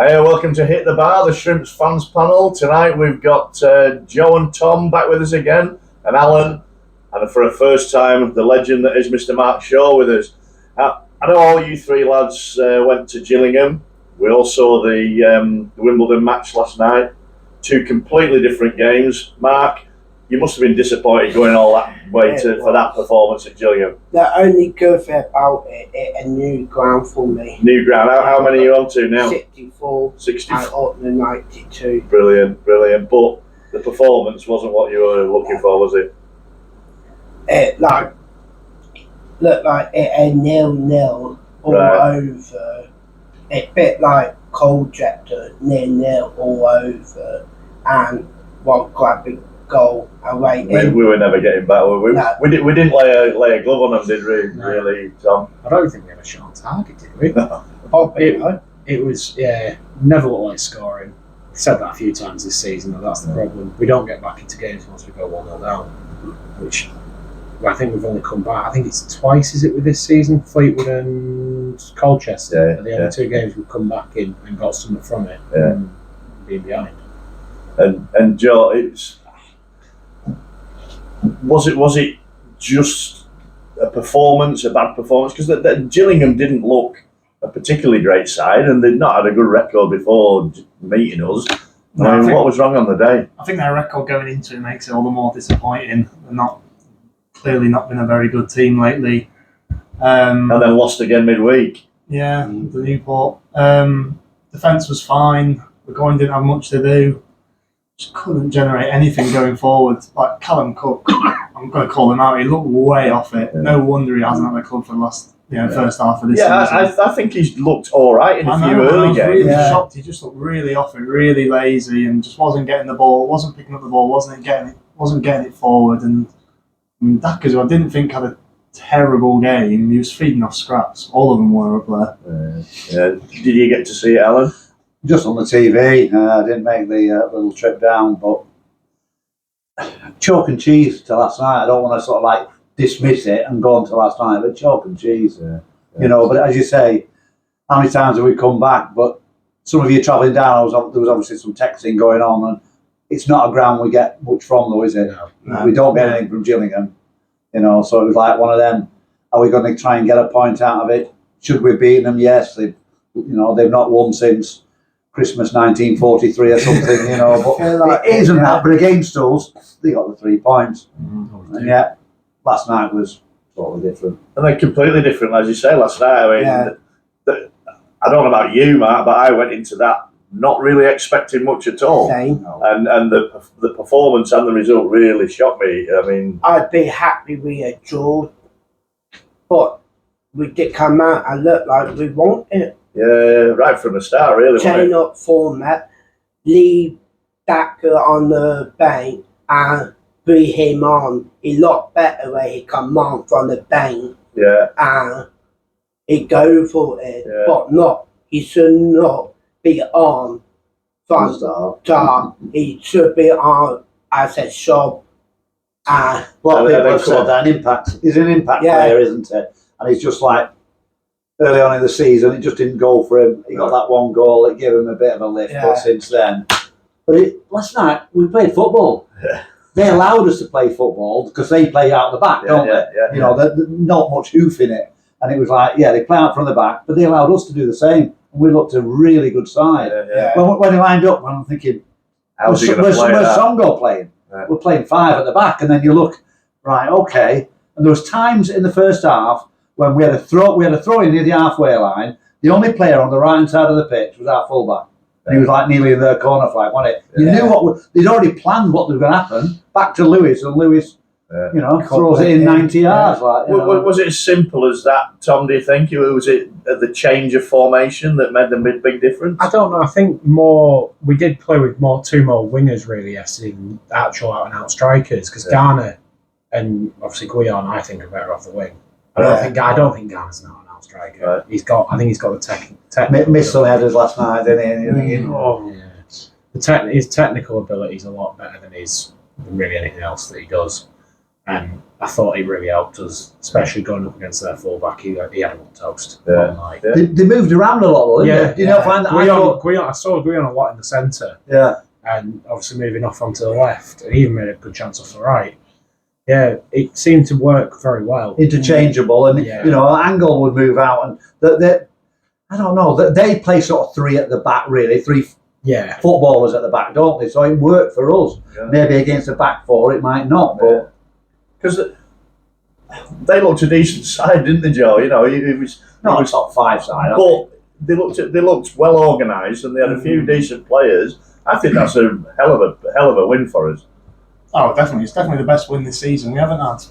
Hey, welcome to Hit the Bar, the Shrimps fans panel. Tonight we've got Joe and Tom back with us again, and Alan, and for a first time, the legend that is Mr. Mark Shaw with us. I know all you three lads went to Gillingham. We all saw the Wimbledon match last night. Two completely different games. Mark, you must have been disappointed going all that way for that performance at Gillingham. The only good thing about it a new ground for me. New ground. How many are you on to now? 64. 64. And up to 92. Brilliant. But the performance wasn't what you were looking for, was it? It looked like it a 0-0 all over. It bit like Colchester 0-0 all over, and one grabbing goal away. We were never getting back, were we? No. We didn't lay a glove on them, did we? No. Really, Tom? I don't think we had a shot on target, did we? No. It was never looked like scoring. We've said that a few times this season, and that's the problem. We don't get back into games once we go 1-0 down, which I think we've only come back. I think it's twice, is it, with this season? Fleetwood and Colchester. Yeah, are the only two games we've come back in and got something from it. Being behind. And Joe, was it just a performance, a bad performance? Because Gillingham didn't look a particularly great side, and they'd not had a good record before meeting us. No, what was wrong on the day? I think their record going into it makes it all the more disappointing. They're clearly not been a very good team lately. And then lost again midweek. Yeah, the Newport. Defence was fine. The going didn't have much to do. Just couldn't generate anything going forward. Like Callum Cook, I'm going to call him out. He looked way off it. Yeah. No wonder he hasn't had a club for the last first half of this season. I think he's looked all right in a few early games. I was really shocked. He just looked really off it, really lazy, and just wasn't getting the ball, wasn't picking up the ball, wasn't getting it forward. And Dackers, who I didn't think had a terrible game, he was feeding off scraps. All of them were up there. Did you get to see it, Alan? Just on the TV. I didn't make the little trip down, but chalk and cheese to last night. I don't want to sort of like dismiss it and go on to last night, but chalk and cheese. You know, but as you say, how many times have we come back? But some of you travelling down, there was obviously some texting going on, and it's not a ground we get much from, though, is it? No. We don't get anything from Gillingham. You know, so it was like one of them. Are we going to try and get a point out of it? Should we beat them? Yes. They've not won since Christmas 1943 or something, you know. But it isn't that. But against us, they got the 3 points. And yet, last night was totally different. And they're completely different, as you say, last night. I mean, I don't know about you, Mark, but I went into that not really expecting much at all. Same. And the performance and the result really shocked me. I mean, I'd be happy we had drawn, but we did come out and look like we wanted it. Yeah, right from the start, really. Chain up format, leave Dacker on the bank and bring him on. He looked better when he come on from the bank. Yeah. And he go for it, but not. He should not be on from the start. He should be on as a sub. Well, people said that he's an impact player, isn't it? And he's just like, early on in the season, it just didn't go for him. He got that one goal, it gave him a bit of a lift, but since then. But last night, we played football. Yeah. They allowed us to play football because they play out the back, don't they? Yeah. You know, there's not much hoof in it. And it was like, they play out from the back, but they allowed us to do the same. And we looked a really good side. When he lined up, I'm thinking, how's he going to play where's Songo playing? Yeah. We're playing 5 at the back, and then you look, right, okay. And there was times in the first half when we had a throw in near the halfway line. The only player on the right hand side of the pitch was our fullback. And he was like nearly in their corner flag, wasn't it? You knew they'd already planned what was going to happen. Back to Lewis, and Lewis, throws it in 90 yards. Was it as simple as that, Tom, do you think? Was it the change of formation that made the big difference? I don't know. I think we did play with two more wingers really yesterday than actual out-and-out strikers, because Garner and obviously Guillon, I think, are better off the wing. I don't think Garner's an out-and-out striker. Right. I think he's got the technical. Missed some headers last night, didn't he? His technical ability is a lot better than really anything else that he does. And I thought he really helped us, especially going up against their fullback. He had him on toast. Yeah. All night. Yeah. They moved around a lot, though, didn't they? Did you not find that? I saw Guion a lot in the centre, Yeah. and obviously moving off onto the left, and he even made a good chance off the right. Yeah, it seemed to work very well. Interchangeable, and Yeah. Angle would move out, and I don't know, they play sort of three at the back, really, three Yeah, footballers at the back, don't they? So it worked for us. Yeah. Maybe against the back four, it might not, but Because they looked a decent side, didn't they, Joe? You know, it was not a top five side. but they looked well organised, and they had a few decent players. I think that's a hell of a win for us. Oh, definitely. It's definitely the best win this season. We haven't had.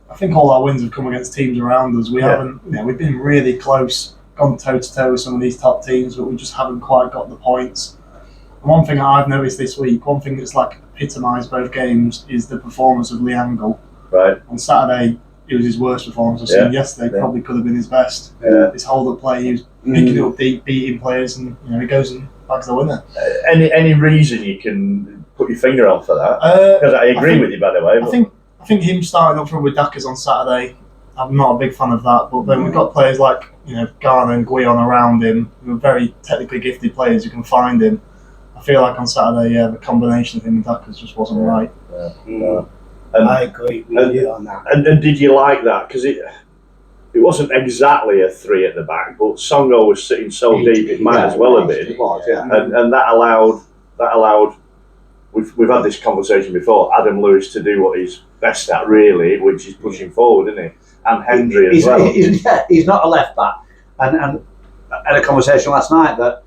I think all our wins have come against teams around us. We haven't. We've been really close, gone toe to toe with some of these top teams, but we just haven't quite got the points. And one thing I've noticed this week, one thing that's like epitomised both games, is the performance of Lee Angle. Right. On Saturday, it was his worst performance I've seen. Yesterday, probably could have been his best. Yeah. His hold-up play, he was picking it up deep, beating players, and he goes and bags the winner. Any reason you can put your finger on for that? Because I agree with you, by the way. I think him starting up front with Dackers on Saturday, I'm not a big fan of that. But then we've got players like Garner and Guion around him, who are very technically gifted players who can find him. I feel like on Saturday, the combination of him and Dackers just wasn't right. I agree with you on that. And did you like that? Because it wasn't exactly a three at the back, but Songo was sitting so deep it might as well have been. It was, yeah. And that allowed. We've had this conversation before. Adam Lewis to do what he's best at, really, which is pushing forward, isn't he? And Hendry as well. He's not a left back, and I had a conversation last night that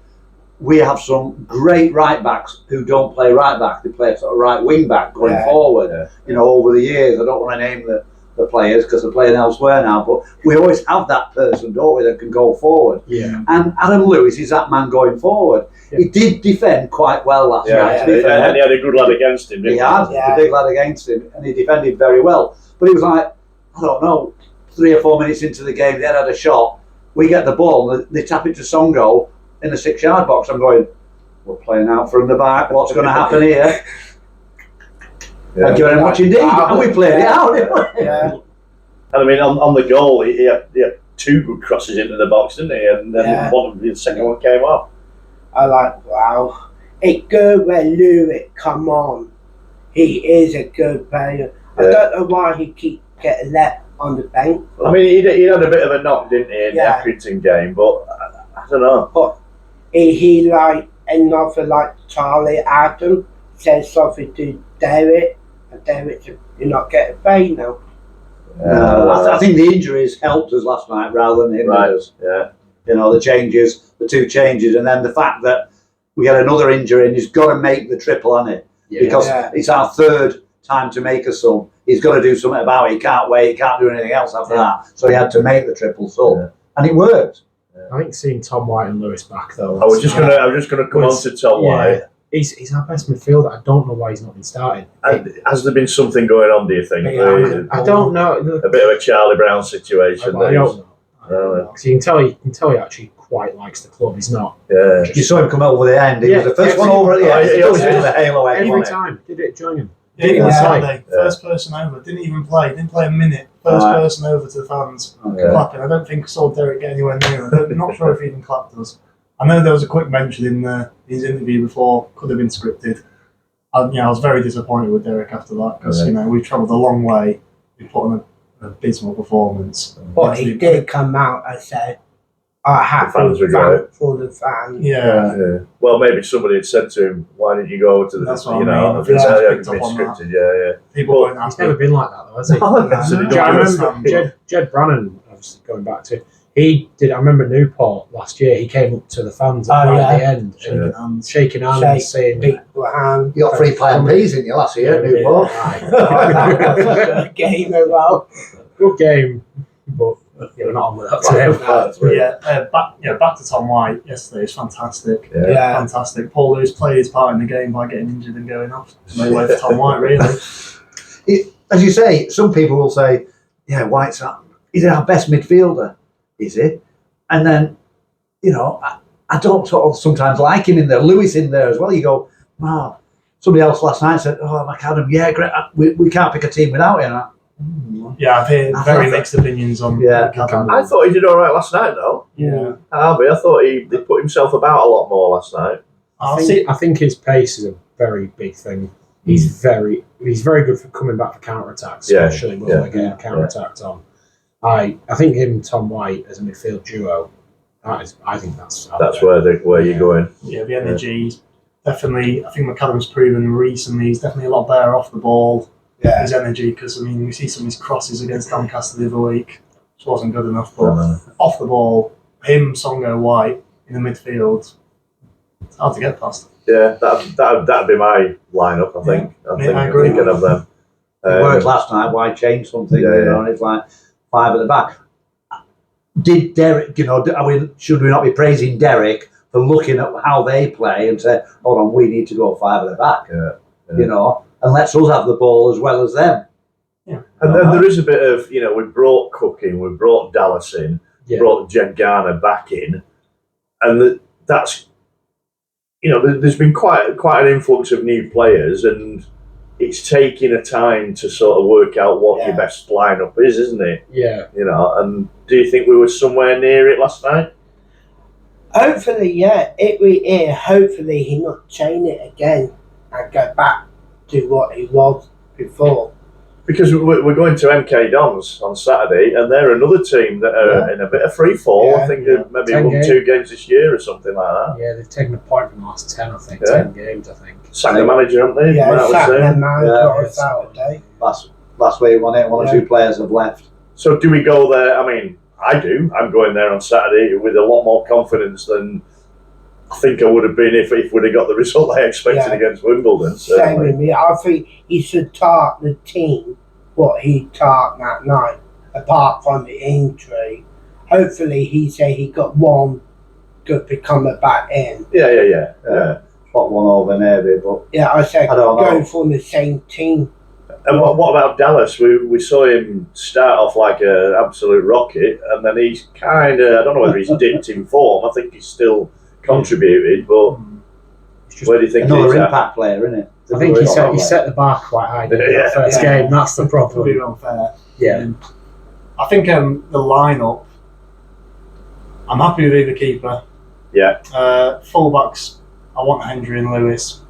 we have some great right backs who don't play right back; they play sort of right wing back going forward. Yeah. Over the years, I don't want to name the players because they're playing elsewhere now, but we always have that person, don't we, that can go forward. yeah. And Adam Lewis is that man going forward. Yeah. He did defend quite well last night. To be fair. And he had a good lad against him, didn't He had a big lad against him, and he defended very well. But he was like, I don't know, 3 or 4 minutes into the game, they had a shot. We get the ball, and they tap it to Songo in the 6-yard box. I'm going, we're playing out from the back. What's going to happen here? Thank you very much indeed. And we played it out, didn't we? Yeah. And I mean, on the goal, he had 2 good crosses into the box, didn't he? And then the second one came off. I like, wow. It's good when Lewis come on. He is a good player. I don't know why he keeps getting left on the bench. I mean, he had a bit of a knock, didn't he, in the Accrington game? But I don't know. But he like another like Charlie Adam says something to Derek, and Derek said, "You're not getting paid now." I think the injuries helped us last night rather than hindered us. Yeah. The 2 changes, and then the fact that we had another injury and he's got to make the triple on it because it's our 3rd time to make a sub. He's got to do something about it. He can't wait. He can't do anything else after that. So he had to make the triple sub, and it worked. I think seeing Tom White and Lewis back though. I was just gonna come on to Tom White. He's our best midfielder. I don't know why he's not been starting. Has there been something going on, do you think? I don't know. A bit of a Charlie Brown situation. I don't know. Really? Because you can tell he actually quite likes the club. He's not. Yeah. You saw him come over the end. He was the first one over at the end. He always did the halo end. Every time. Did it join him? Even on Saturday, first person over, didn't even play, didn't play a minute. First person over to the fans, clapping. I don't think I saw Derek get anywhere near. I'm not sure if he even clapped us. I know there was a quick mention in his interview before, could have been scripted. I was very disappointed with Derek after that because we travelled a long way. We put on an abysmal performance. But he did come out and said, "I have The fans were great. for the fans." Yeah. Well, maybe somebody had said to him, "Why didn't you go over to the?" That's what I mean. I think it's been scripted. Yeah. People weren't He's happy. never been like that though, has he? No. I remember Jed Brannan, obviously going back to he did. I remember Newport last year. He came up to the fans at the end, and shaking hands, saying, people hand. You got 3 Plan Bs in your last year, Newport. Good game as well. Good game, but we're not on with that today. Back to Tom White yesterday. It's fantastic. Yeah. Fantastic. Paul Lewis played his part in the game by getting injured and going off. No way for Tom White, really. As you say, some people will say, "Yeah, White's he's our best midfielder, is he?" And then, I don't sort of sometimes like him in there. Lewis in there as well. You go, "Wow." Somebody else last night said, "Oh, McAdam, yeah, great. We can't pick a team without him." Yeah, I've heard very mixed opinions on Yeah. McAdam. I thought he did all right last night, though. Yeah. Harvey, I thought he put himself about a lot more last night. I think his pace is a very big thing. He's very good for coming back for counter attacks, Yeah, especially when yeah, we're getting counter attacked on. I think him and Tom White as a midfield duo. I think that's Where you're going. Yeah, the energy. Definitely, I think McAdam's proven recently he's definitely a lot better off the ball. Yeah. His energy, because I mean, we see some of his crosses against Doncaster the other week, which wasn't good enough. But off the ball, him, Songo, White in the midfield, it's hard to get past. Yeah, that'd be my lineup. I think. I agree. I think I'd have them. It worked last night. Why change something? Yeah, you know, and it's like 5 at the back. Did Derek? You know, should we not be praising Derek for looking at how they play and say, "Hold on, we need to go 5 at the back." Yeah. You know, and let's us have the ball as well as them. Yeah. And then there is a bit of, we brought Cook in, we brought Dallas in, brought Jen Garner back in, and that's, there's been quite an influx of new players, and it's taking a time to sort of work out what your best lineup is, isn't it? Yeah. And do you think we were somewhere near it last night? Hopefully, yeah. If we here, hopefully he not change it again and go back to what he was before. Because we're going to MK Dons on Saturday, and they're another team that are in a bit of free fall. Yeah. I think they've maybe 10 won games. 2 games this year or something like that. Yeah, they've taken a point from the last 10, I think. Yeah. 10 games, I think. Sacked the manager, haven't they? Yeah, Matt was Saturday saying. night or Saturday. Last week, one or two players have left. So do we go there? I mean, I do. I'm going there on Saturday with a lot more confidence than I think I would have been if we'd have got the result I expected against Wimbledon. Same Certainly. with me. I think he should taught the team what he taught that night, apart from the injury. Hopefully, he said he got one good become back in. Yeah. Got one over maybe, but Yeah, I said I don't know. going from the same team. And what about Dallas? We saw him start off like an absolute rocket, and then he's kind of, I don't know whether he's dipped in form. I think he's still contributed, but where do you think another he's at? impact player, isn't it? I think he set the bar quite high in the first game. That's the Probably be problem. unfair. Yeah. I think the lineup. I'm happy with either keeper. Yeah. Fullbacks, I want Hendry and Lewis.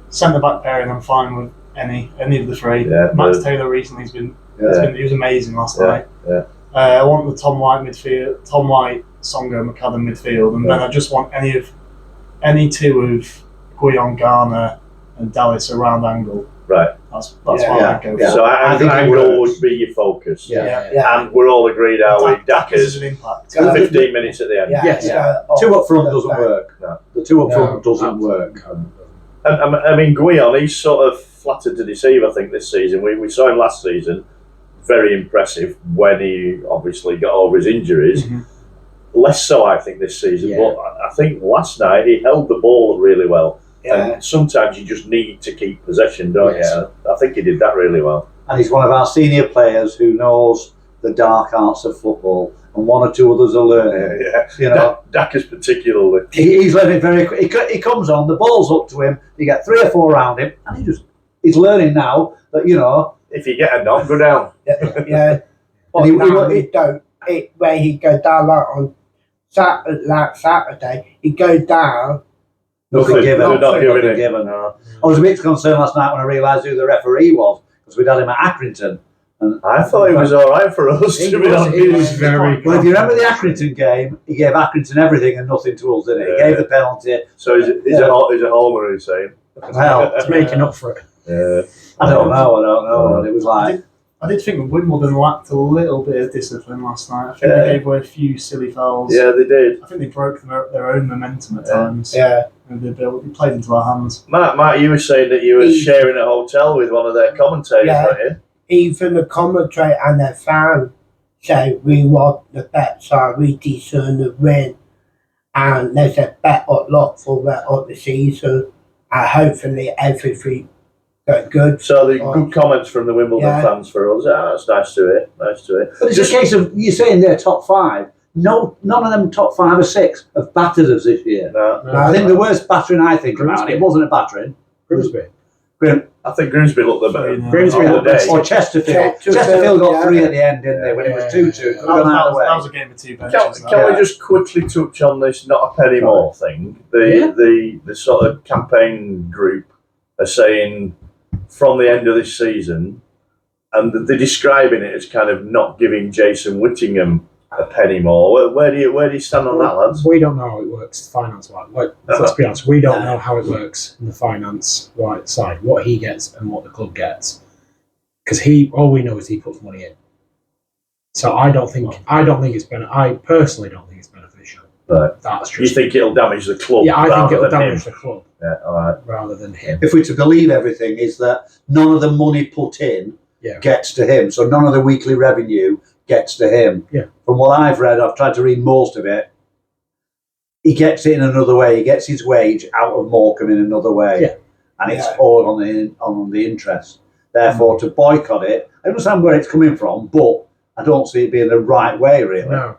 Centre back pairing, I'm fine with any of the 3. Yeah, Max Taylor recently he was amazing last night. Yeah. I want the Tom White midfield, Tom White, Songo, McAdam midfield, and then I just want any 2 of Guyon, Garner, and Dallas around Angle. Right. That's what I'd go for. So I think it Angle works. would be your focus. Yeah. And we're all agreed, are we? Dackers is Dackers, an impact. 15 minutes at the end. Yes. Two up front doesn't work. No. The 2 up No, front doesn't absolutely. work. And I mean, Guyon, he's sort of flattered to deceive, I think, this season. We saw him last season, very impressive when he obviously got over his injuries. Mhm. Less so, I think, this season. Yeah. But I think last night he held the ball really well. Yeah. And sometimes you just need to keep possession, don't Yes. you? I think he did that really well. And he's one of our senior players who knows the dark arts of football, and 1 or 2 others are learning. Yeah. You know, Dackers particularly. he's learning very quick. He comes on, the ball's up to him. You get 3 or 4 around him, and he's learning now that If you get a knock, go down. Yeah. But And now he don't. Where he go down like on Saturday, he go down. Nothing given. They're not giving Nothing it. given. No. I was a bit concerned last night when I realised who the referee was, because we'd had him at Accrington. And I thought he was all right for us, to be honest. He was very well, if you remember the Accrington game, he gave Accrington everything and nothing to us, didn't he? He gave the penalty. So he's a homer, he's saying. Well, It's making up for it. Yeah. I don't know. And it was like, I did think Wimbledon lacked a little bit of discipline last night. I think Yeah. they gave away a few silly fouls. Yeah, they did. I think they broke their own momentum at Yeah. times. Yeah. And they played into our hands. Matt, you were saying that you were sharing a hotel with one of their commentators, Yeah. weren't you? Even the commentary and the fan say we want the bet, so we deserve the win. And there's a bet a lot for the season. And hopefully everything go good. So the good comments from the Wimbledon Yeah. fans for us. That's nice to hear. Nice to hear. but it's a case of, you're saying they're top 5. No, none of them top 5 or 6 have battered us this year. No. I think the worst battering I think about it wasn't a battering. Grimsby. I think Grimsby looked the better. Grimsby on the looked day. best. Or Chesterfield. Chesterfield, Chesterfield got yeah. 3 at the end, didn't they? When it was 2-2. Could have gone either way. That was a game of two benches. Can we just quickly touch on this not a penny more thing? The sort of campaign group are saying from the end of this season, and they're describing it as kind of not giving Jason Whittingham a penny more. Where do you stand on that, lads? We don't know how it works finance-wise. Let's be honest, we don't know how it works in the finance-right side, what he gets and what the club gets. Because all we know is he puts money in. So I personally don't think it's beneficial. Right. That's You just, think it'll damage the club? yeah, I think rather it'll than damage him? the club Yeah, all right. rather than him. If we're to believe everything, is that none of the money put in Yeah. gets to him. So none of the weekly revenue gets to him. Yeah. From what I've read, I've tried to read most of it. He gets it in another way. He gets his wage out of Morecambe in another way. Yeah. And it's Yeah. all on the interest. Therefore, to boycott it, I understand where it's coming from, but I don't see it being the right way, really. No.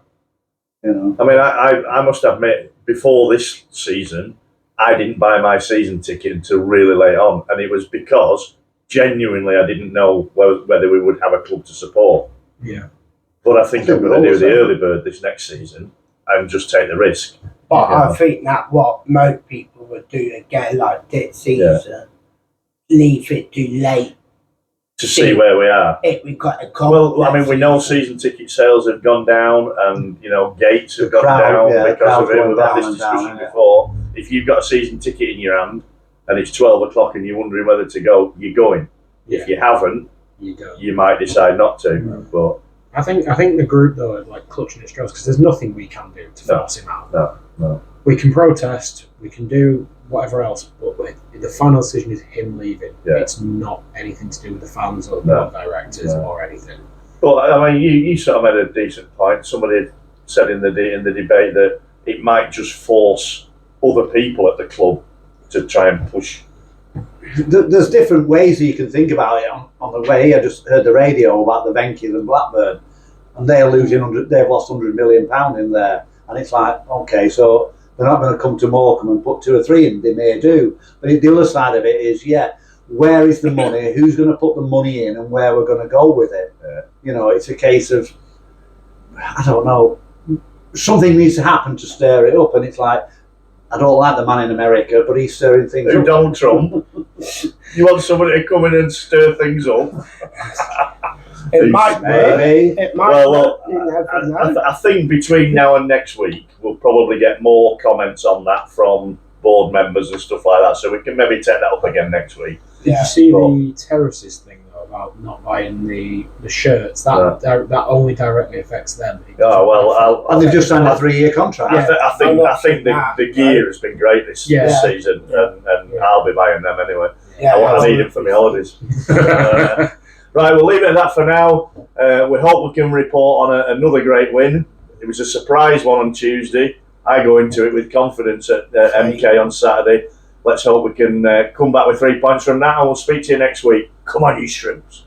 You know. I mean, I must admit, before this season, I didn't buy my season ticket until really late on, and it was because genuinely I didn't know whether we would have a club to support. Yeah. But I think I I'm think going to we're do the all early bird this next season and just take the risk. But Yeah. I think that what most people would do again, like this season, leave it too late. To see where we are. If we got a call. Well, I mean, we know season ticket sales have gone down, and gates have The gone crowd, down yeah, the because of crowd's it. going We've had down this and down, discussion yeah. before. If you've got a season ticket in your hand and it's 12 o'clock and you're wondering whether to go, you're going. If you haven't, You go. you might decide not to. But I think the group though are like clutching at straws because there's nothing we can do to No. force him out. No. We can protest, we can do whatever else, but the final decision is him leaving. Yeah. It's not anything to do with the fans or the No. board directors No. or anything. Well, I mean, you sort of made a decent point. Somebody said in the debate that it might just force other people at the club to try and push. There's different ways that you can think about it. On the way, I just heard the radio about the Venkies and Blackburn, and they're losing they've lost £100 million in there, and it's like, okay, so they're not going to come to Morecambe and put 2 or 3 in. They may do, but the other side of it is, where is the money? Who's going to put the money in, and where we're going to go with it? It's a case of, I don't know, something needs to happen to stir it up, and it's like, I don't like the man in America, but he's stirring things up. Donald Trump. You want somebody to come in and stir things up? It might work. Maybe. It might Well, work. You never know. I think between now and next week, we'll probably get more comments on that from board members and stuff like that. So we can maybe take that up again next week. Did Yeah. you see Cool. the terraces thing though about not buying the shirts? That only directly affects them. It Oh well, And they've just signed a 3-year contract. I think the gear has been great this season, and I'll be buying them anyway. Yeah, I need them for my holidays. Right, we'll leave it at that for now. We hope we can report on another great win. It was a surprise one on Tuesday. I go into it with confidence at MK on Saturday. Let's hope we can come back with 3 points from that, and we'll speak to you next week. Come on, you shrimps.